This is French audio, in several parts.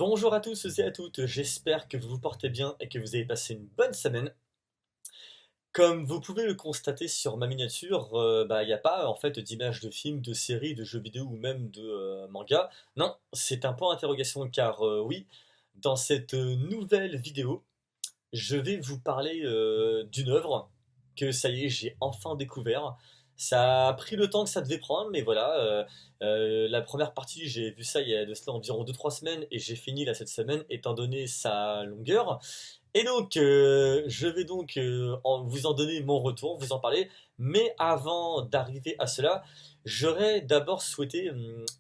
Bonjour à tous et à toutes, j'espère que vous vous portez bien et que vous avez passé une bonne semaine. Comme vous pouvez le constater sur ma miniature, il n'y a pas en fait d'images de films, de séries, de jeux vidéo ou même de mangas. Non, c'est un point d'interrogation car oui, dans cette nouvelle vidéo, je vais vous parler d'une œuvre que ça y est, j'ai enfin découvert. Ça a pris le temps que ça devait prendre, mais voilà, la première partie, j'ai vu ça il y a de cela environ 2 3 semaines et j'ai fini là cette semaine étant donné sa longueur. Et donc, je vais donc vous en donner mon retour, vous en parler. Mais avant d'arriver à cela, j'aurais d'abord souhaité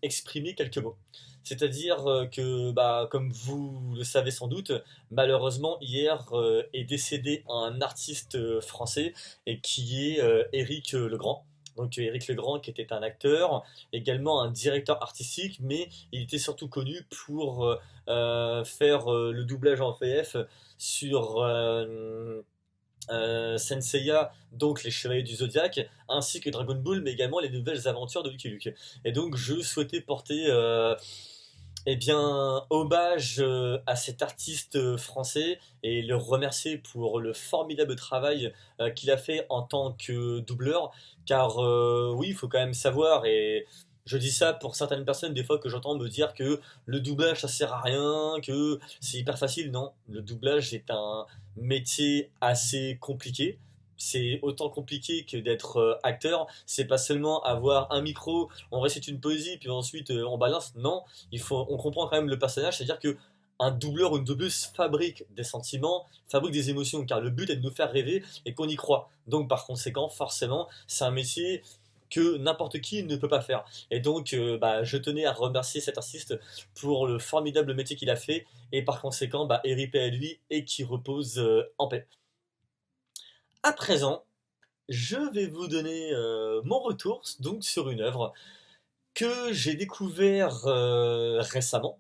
exprimer quelques mots. C'est-à-dire que, comme vous le savez sans doute, malheureusement, hier est décédé un artiste français et qui est Éric Legrand. Donc Éric Legrand qui était un acteur, également un directeur artistique, mais il était surtout connu pour faire le doublage en VF sur Saint Seiya, donc les Chevaliers du Zodiaque, ainsi que Dragon Ball, mais également les nouvelles aventures de Lucky Luke. Et donc je souhaitais porter hommage à cet artiste français et le remercier pour le formidable travail qu'il a fait en tant que doubleur. Car oui, il faut quand même savoir, et je dis ça pour certaines personnes, des fois que j'entends me dire que le doublage ça sert à rien, que c'est hyper facile. Non, le doublage est un métier assez compliqué. C'est autant compliqué que d'être acteur. C'est pas seulement avoir un micro, on récite une poésie, puis ensuite on balance. Non, on comprend quand même le personnage, c'est-à-dire que un doubleur ou une doubleuse fabrique des sentiments, fabrique des émotions, car le but est de nous faire rêver et qu'on y croit. Donc par conséquent, forcément, c'est un métier que n'importe qui ne peut pas faire. Et donc, je tenais à remercier cet artiste pour le formidable métier qu'il a fait, et par conséquent, RIP à lui et qui repose en paix. À présent, je vais vous donner mon retour donc sur une œuvre que j'ai découvert récemment.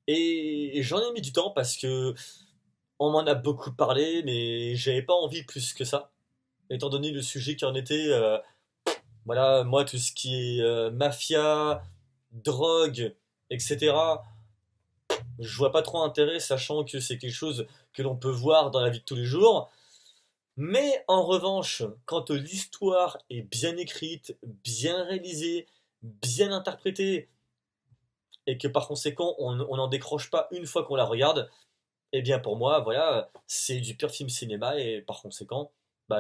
Et j'en ai mis du temps parce que on m'en a beaucoup parlé, mais j'avais pas envie plus que ça, étant donné le sujet qui en était. Voilà, moi, tout ce qui est mafia, drogue, etc., je vois pas trop intérêt, sachant que c'est quelque chose que l'on peut voir dans la vie de tous les jours. Mais en revanche, quand l'histoire est bien écrite, bien réalisée, bien interprétée, et que par conséquent on n'en décroche pas une fois qu'on la regarde, eh bien pour moi, voilà, c'est du pur film cinéma et par conséquent,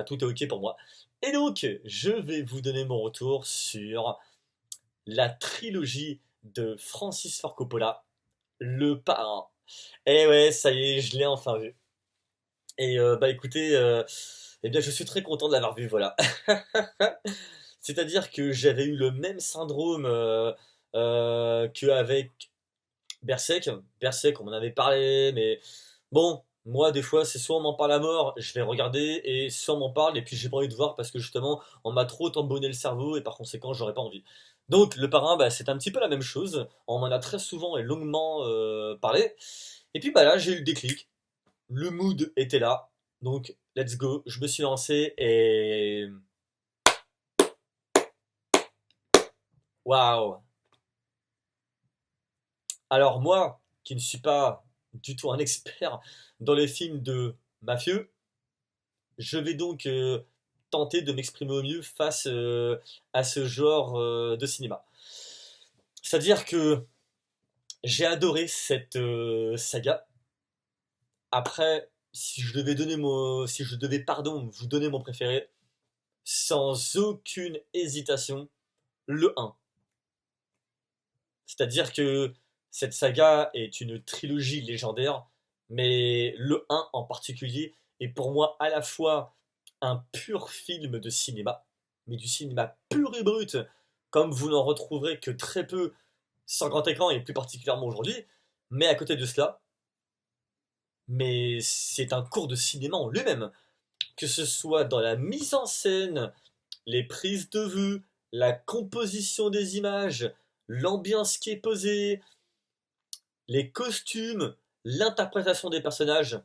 tout est ok pour moi. Et donc, je vais vous donner mon retour sur la trilogie de Francis Ford Coppola, Le Parrain. Et ouais, ça y est, je l'ai enfin vu. Et écoutez, eh bien je suis très content de l'avoir vu, voilà. C'est-à-dire que j'avais eu le même syndrome qu'avec Berserk. Berserk, on en avait parlé, mais bon, moi, des fois, c'est soit on m'en parle à mort, je vais regarder, et soit on m'en parle, et puis j'ai pas envie de voir parce que justement, on m'a trop tambonné le cerveau, et par conséquent, j'aurais pas envie. Donc, le parrain, c'est un petit peu la même chose. On m'en a très souvent et longuement parlé. Et puis, là, j'ai eu le déclic. Le mood était là. Donc, let's go. Je me suis lancé, et waouh! Alors, moi, qui ne suis pas du tout un expert dans les films de mafieux, je vais donc tenter de m'exprimer au mieux face à ce genre de cinéma. C'est-à-dire que j'ai adoré cette saga. Après, si je devais, pardon, vous donner mon préféré, sans aucune hésitation, le 1. C'est-à-dire que cette saga est une trilogie légendaire, mais le 1 en particulier est pour moi à la fois un pur film de cinéma, mais du cinéma pur et brut, comme vous n'en retrouverez que très peu sur grand écran et plus particulièrement aujourd'hui. Mais à côté de cela, mais c'est un cours de cinéma en lui-même, que ce soit dans la mise en scène, les prises de vue, la composition des images, l'ambiance qui est posée, les costumes, l'interprétation des personnages,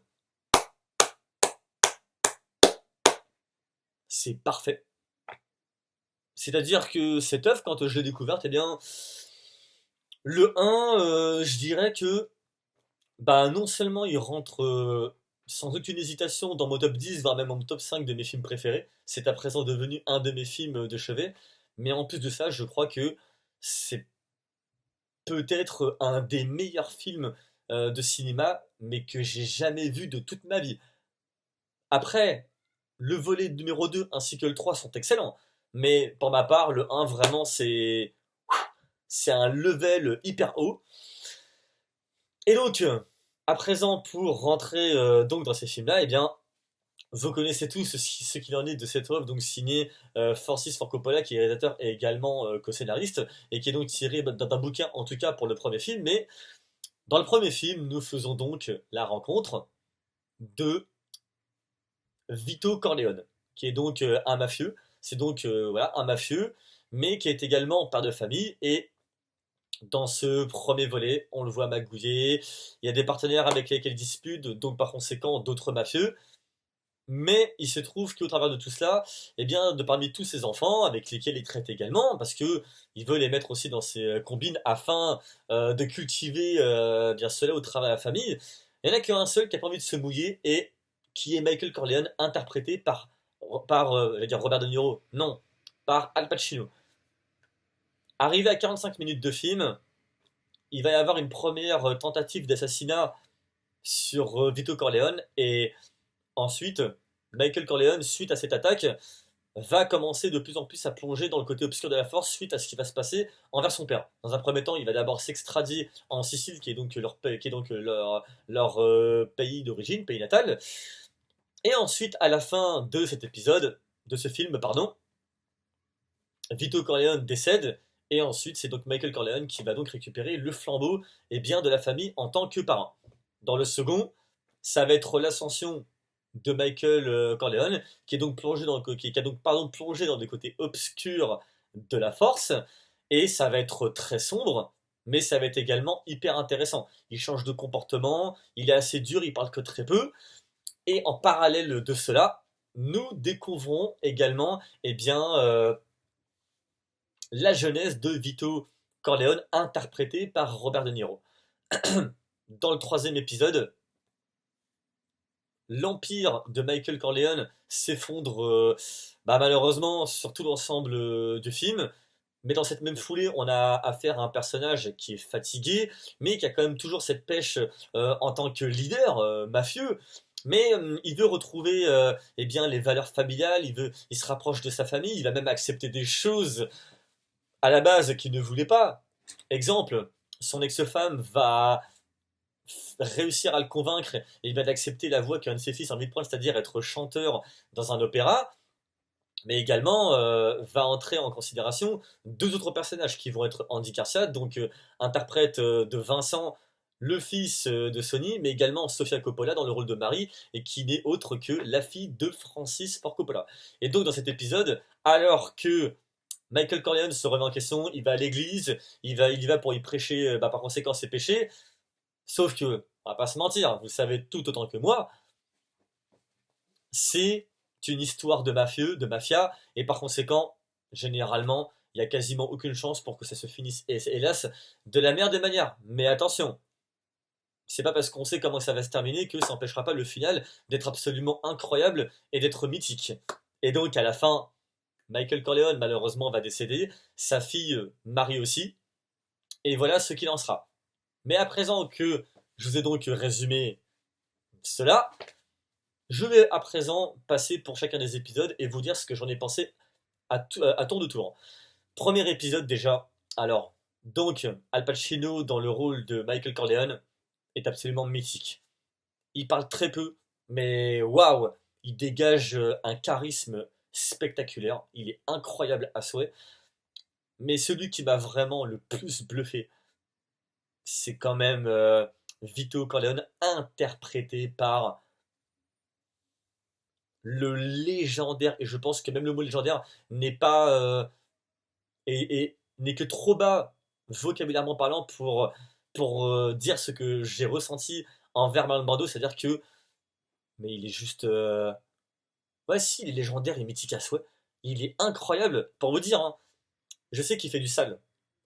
c'est parfait. C'est-à-dire que cette œuvre, quand je l'ai découverte, eh bien, le 1, je dirais que Bah, non seulement il rentre sans aucune hésitation dans mon top 10, voire même mon top 5 de mes films préférés, c'est à présent devenu un de mes films de chevet, mais en plus de ça, je crois que c'est peut-être un des meilleurs films de cinéma, mais que j'ai jamais vu de toute ma vie. Après, le volet numéro 2 ainsi que le 3 sont excellents, mais pour ma part, le un vraiment c'est un level hyper haut. Et donc, à présent, pour rentrer donc dans ces films-là, eh bien, vous connaissez tous ce qu'il en est de cette œuvre, donc signée Francis Ford Coppola, qui est réalisateur et également co-scénariste, et qui est donc tiré d'un bouquin, en tout cas pour le premier film. Mais dans le premier film, nous faisons donc la rencontre de Vito Corleone, qui est donc un mafieux. C'est donc voilà, un mafieux, mais qui est également père de famille. Et dans ce premier volet, on le voit magouiller. Il y a des partenaires avec lesquels il dispute, donc par conséquent d'autres mafieux. Mais il se trouve qu'au travers de tout cela, eh bien, de parmi tous ces enfants, avec lesquels il traite également, parce que il veut les mettre aussi dans ses combines afin de cultiver bien cela au travers de la famille, il n'y en a qu'un seul qui a pas envie de se mouiller et qui est Michael Corleone, interprété par je vais dire Robert De Niro, non, par Al Pacino. Arrivé à 45 minutes de film, il va y avoir une première tentative d'assassinat sur Vito Corleone et ensuite, Michael Corleone, suite à cette attaque, va commencer de plus en plus à plonger dans le côté obscur de la force suite à ce qui va se passer envers son père. Dans un premier temps, il va d'abord s'extradier en Sicile, qui est donc leur pays d'origine, pays natal. Et ensuite, à la fin de cet épisode, de ce film, pardon, Vito Corleone décède. Et ensuite, c'est donc Michael Corleone qui va donc récupérer le flambeau et bien de la famille en tant que parrain. Dans le second, ça va être l'ascension de Michael Corleone, qui est donc plongé qui a donc pardon plongé dans des côtés obscurs de la force, et ça va être très sombre, mais ça va être également hyper intéressant. Il change de comportement, il est assez dur, il parle que très peu, et en parallèle de cela, nous découvrons également, eh bien, la jeunesse de Vito Corleone, interprété par Robert De Niro. Dans le troisième épisode, l'empire de Michael Corleone s'effondre malheureusement sur tout l'ensemble du film. Mais dans cette même foulée, on a affaire à un personnage qui est fatigué, mais qui a quand même toujours cette pêche en tant que leader mafieux. Mais il veut retrouver eh bien, les valeurs familiales, il se rapproche de sa famille, il va même accepter des choses à la base qu'il ne voulait pas. Exemple, son ex-femme va réussir à le convaincre et il va d'accepter la voie qu'un de ses fils a envie de prendre, c'est-à-dire être chanteur dans un opéra, mais également va entrer en considération deux autres personnages qui vont être Andy Garcia, donc interprète de Vincent, le fils de Sony, mais également Sofia Coppola dans le rôle de Marie, et qui n'est autre que la fille de Francis Ford Coppola. Et donc dans cet épisode, alors que Michael Corleone se remet en question, il va à l'église, il y va pour y prêcher par conséquent ses péchés, sauf que, on va pas se mentir, vous savez tout autant que moi, c'est une histoire de mafieux, de mafia, et par conséquent, généralement, il n'y a quasiment aucune chance pour que ça se finisse, hélas, de la meilleure des manières. Mais attention, c'est pas parce qu'on sait comment ça va se terminer que ça n'empêchera pas le final d'être absolument incroyable et d'être mythique. Et donc, à la fin, Michael Corleone, malheureusement, va décéder, sa fille Marie aussi, et voilà ce qu'il en sera. Mais à présent que je vous ai donc résumé cela, je vais à présent passer pour chacun des épisodes et vous dire ce que j'en ai pensé à tour de tour. Premier épisode déjà, alors, donc Al Pacino dans le rôle de Michael Corleone est absolument mythique. Il parle très peu, mais waouh, il dégage un charisme spectaculaire, il est incroyable à souhait. Mais celui qui m'a vraiment le plus bluffé, c'est quand même Vito Corleone, interprété par le légendaire, et je pense que même le mot légendaire n'est pas et n'est que trop bas vocabulairement parlant pour dire ce que j'ai ressenti envers Marlon Brando, c'est-à-dire que mais il est juste ouais si il est légendaire et mythique à souhait, il est incroyable pour vous dire hein. Je sais qu'il fait du sale,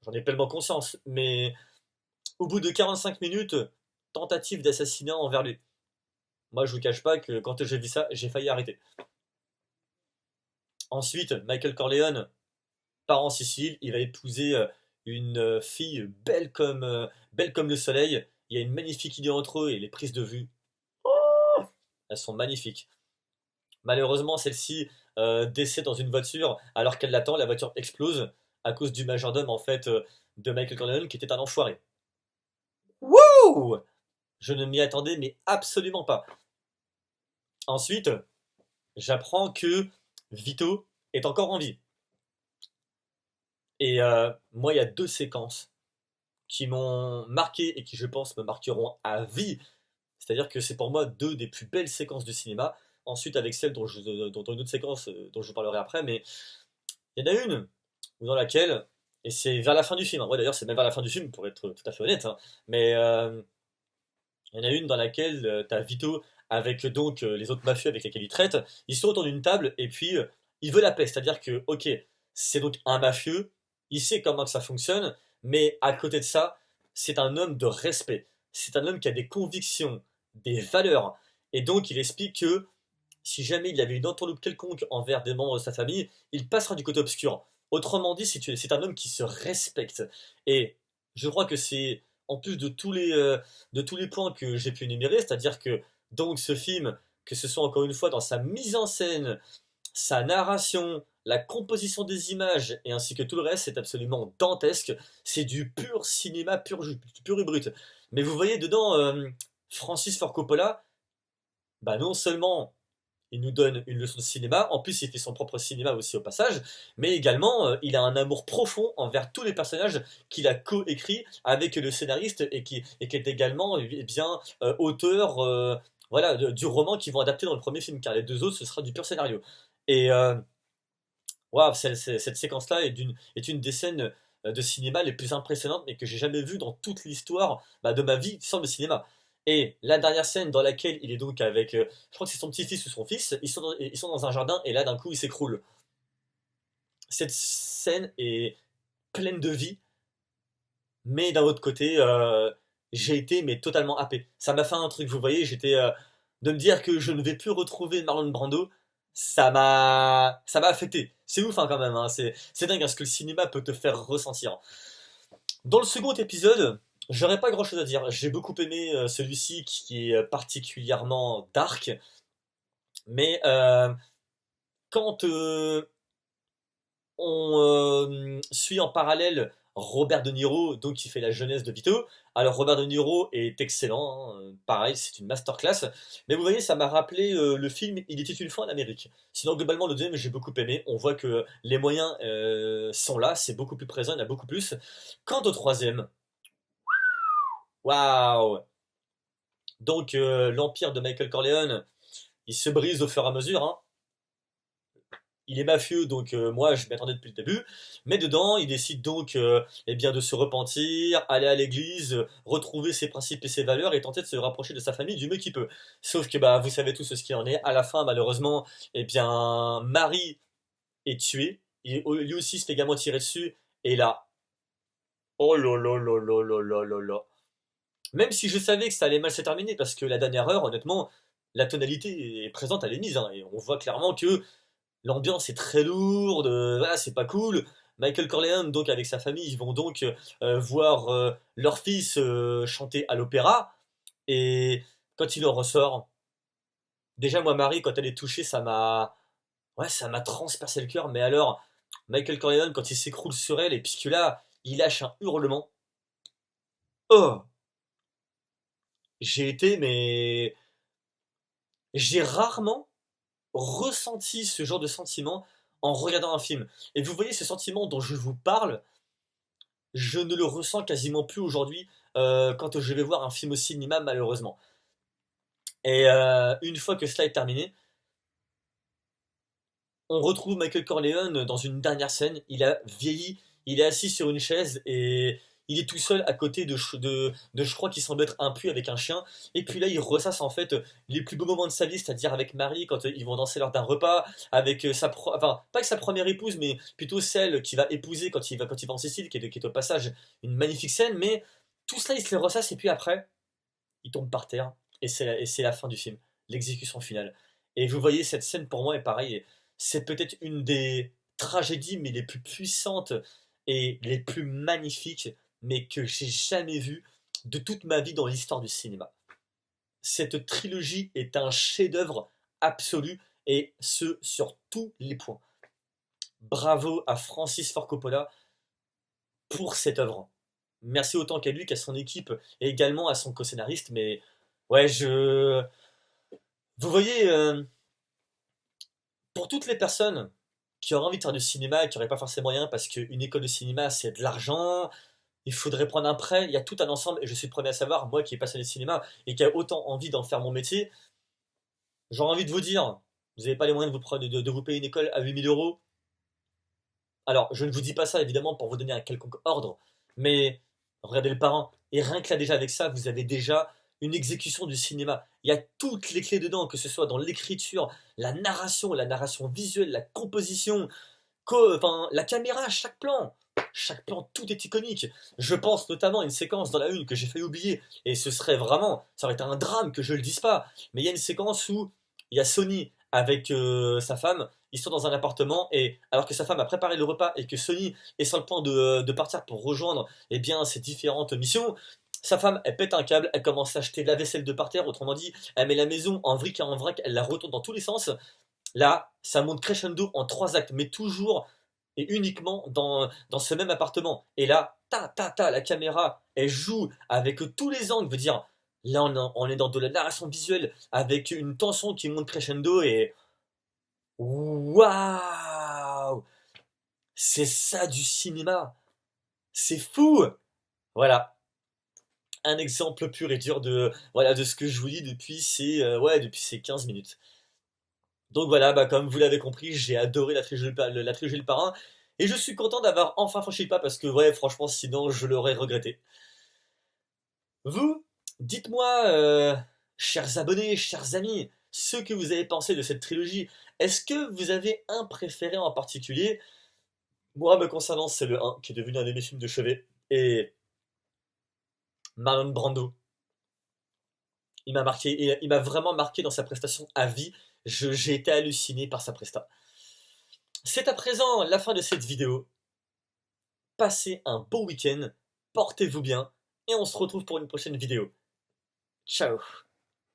j'en ai pleinement conscience, mais au bout de 45 minutes, tentative d'assassinat envers lui. Moi, je vous cache pas que quand j'ai vu ça, j'ai failli arrêter. Ensuite, Michael Corleone part en Sicile, il va épouser une fille belle comme le soleil. Il y a une magnifique idée entre eux et les prises de vue, elles sont magnifiques. Malheureusement, celle-ci décède dans une voiture alors qu'elle l'attend. La voiture explose à cause du majordome en fait de Michael Corleone qui était un enfoiré. Wouh! Je ne m'y attendais mais absolument pas. Ensuite, j'apprends que Vito est encore en vie. Et moi, il y a deux séquences qui m'ont marqué et qui, je pense, me marqueront à vie. C'est-à-dire que c'est pour moi deux des plus belles séquences du cinéma. Ensuite, avec celle dont une autre séquence dont je vous parlerai après, mais il y en a une dans laquelle, et c'est vers la fin du film, hein. Ouais, d'ailleurs, c'est même vers la fin du film, pour être tout à fait honnête, hein. Mais il y en a une dans laquelle t'as Vito avec donc les autres mafieux avec lesquels il traite. Ils sont autour d'une table et puis il veut la paix. C'est-à-dire que, ok, c'est donc un mafieux, il sait comment que ça fonctionne, mais à côté de ça, c'est un homme de respect. C'est un homme qui a des convictions, des valeurs. Et donc il explique que si jamais il y avait une entourloupe quelconque envers des membres de sa famille, il passera du côté obscur. Autrement dit, c'est un homme qui se respecte. Et je crois que c'est, en plus de tous les points que j'ai pu énumérer, c'est-à-dire que donc ce film, que ce soit encore une fois dans sa mise en scène, sa narration, la composition des images et ainsi que tout le reste, c'est absolument dantesque. C'est du pur cinéma, pur et brut. Mais vous voyez dedans Francis Ford Coppola, bah non seulement il nous donne une leçon de cinéma, en plus il fait son propre cinéma aussi au passage, mais également il a un amour profond envers tous les personnages qu'il a co-écrits avec le scénariste et qui est également eh bien auteur voilà, du roman qu'ils vont adapter dans le premier film, car les deux autres ce sera du pur scénario. Et waouh, cette séquence-là est une des scènes de cinéma les plus impressionnantes, mais que j'ai jamais vues dans toute l'histoire bah, de ma vie sur le cinéma. Et la dernière scène dans laquelle il est donc avec, je crois que c'est son petit-fils ou son fils, ils sont dans un jardin et là d'un coup il s'écroule. Cette scène est pleine de vie, mais d'un autre côté, j'ai été mais totalement happé. Ça m'a fait un truc, vous voyez, de me dire que je ne vais plus retrouver Marlon Brando, ça m'a affecté. C'est ouf hein, quand même, hein. C'est dingue hein, ce que le cinéma peut te faire ressentir. Dans le second épisode, j'aurais pas grand chose à dire. J'ai beaucoup aimé celui-ci qui est particulièrement dark, mais quand on suit en parallèle Robert De Niro, donc qui fait la jeunesse de Vito. Alors Robert De Niro est excellent, hein, pareil, c'est une masterclass. Mais vous voyez, ça m'a rappelé le film Il était une fois en Amérique. Sinon, globalement, le deuxième, j'ai beaucoup aimé. On voit que les moyens sont là, c'est beaucoup plus présent, il y en a beaucoup plus. Quant au troisième, waouh! Donc l'empire de Michael Corleone, il se brise au fur et à mesure, hein. Il est mafieux, donc moi je m'y attendais depuis le début. Mais dedans, il décide donc eh bien, de se repentir, aller à l'église, retrouver ses principes et ses valeurs et tenter de se rapprocher de sa famille du mieux qu'il peut. Sauf que bah, vous savez tous ce qu'il en est. À la fin, malheureusement, eh bien, Marie est tué. Lui aussi se fait également tirer dessus. Et là, oh là là là là là là là là. Même si je savais que ça allait mal se terminer, parce que la dernière heure, honnêtement, la tonalité est présente, elle est mise, hein, et on voit clairement que l'ambiance est très lourde, voilà, c'est pas cool. Michael Corleone, donc avec sa famille, ils vont donc voir leur fils chanter à l'opéra, et quand il en ressort, déjà moi Marie, quand elle est touchée, ouais, ça m'a transpercé le cœur, mais alors, Michael Corleone, quand il s'écroule sur elle, et puisque là, il lâche un hurlement, oh, j'ai été, mais j'ai rarement ressenti ce genre de sentiment en regardant un film. Et vous voyez, ce sentiment dont je vous parle, je ne le ressens quasiment plus aujourd'hui quand je vais voir un film au cinéma, malheureusement. Et une fois que cela est terminé, on retrouve Michael Corleone dans une dernière scène. Il a vieilli, il est assis sur une chaise et il est tout seul à côté je crois qu'il semble être un puits avec un chien. Et puis là, il ressasse en fait les plus beaux moments de sa vie, c'est-à-dire avec Marie quand ils vont danser lors d'un repas, avec enfin pas que sa première épouse, mais plutôt celle qu'il va épouser quand il va en Sicile, qui est au passage une magnifique scène. Mais tout cela, il se le ressasse et puis après, il tombe par terre, et c'est la fin du film, l'exécution finale. Et vous voyez, cette scène pour moi est pareil, c'est peut-être une des tragédies mais les plus puissantes et les plus magnifiques, mais que j'ai jamais vues de toute ma vie dans l'histoire du cinéma. Cette trilogie est un chef-d'œuvre absolu, et ce sur tous les points. Bravo à Francis Ford Coppola pour cette œuvre. Merci autant qu'à lui qu'à son équipe et également à son co-scénariste. Mais ouais, vous voyez, pour toutes les personnes qui auraient envie de faire du cinéma et qui n'auraient pas forcément rien parce qu'une école de cinéma c'est de l'argent, il faudrait prendre un prêt, il y a tout un ensemble, et je suis le premier à savoir, moi qui ai passionné de cinéma et qui a autant envie d'en faire mon métier, j'aurais envie de vous dire, vous n'avez pas les moyens de vous payer une école à 8 000 euros. Alors, je ne vous dis pas ça évidemment pour vous donner un quelconque ordre, mais regardez Le Parrain, et rien que là déjà avec ça, vous avez déjà une exécution du cinéma. Il y a toutes les clés dedans, que ce soit dans l'écriture, la narration visuelle, la composition, enfin, la caméra, chaque plan, tout est iconique. Je pense notamment à une séquence dans la une que j'ai failli oublier, et ce serait vraiment, ça aurait été un drame que je le dise pas, mais il y a une séquence où il y a Sony avec sa femme, ils sont dans un appartement, et alors que sa femme a préparé le repas et que Sony est sur le point de partir pour rejoindre eh bien, ses différentes missions, sa femme, elle pète un câble, elle commence à acheter la vaisselle de par terre, autrement dit, elle met la maison en vric et en vrac, elle la retourne dans tous les sens. Là, ça monte crescendo en 3 actes, mais toujours et uniquement dans ce même appartement. Et là, la caméra, elle joue avec tous les angles. Veut dire, là, on est dans de la narration visuelle avec une tension qui monte crescendo et waouh, c'est ça du cinéma. C'est fou. Voilà, un exemple pur et dur de ce que je vous dis depuis ces 15 minutes. Donc voilà, bah, comme vous l'avez compris, j'ai adoré la trilogie Le Parrain. Et je suis content d'avoir enfin franchi le pas parce que, ouais, franchement, sinon je l'aurais regretté. Vous, dites-moi, chers abonnés, chers amis, ce que vous avez pensé de cette trilogie. Est-ce que vous avez un préféré en particulier? Moi, me concernant, c'est le 1 qui est devenu un de mes films de chevet. Et Marlon Brando, il m'a marqué, il m'a vraiment marqué dans sa prestation à vie. J'ai été halluciné par sa presta. C'est à présent la fin de cette vidéo. Passez un bon week-end, portez-vous bien, et on se retrouve pour une prochaine vidéo. Ciao!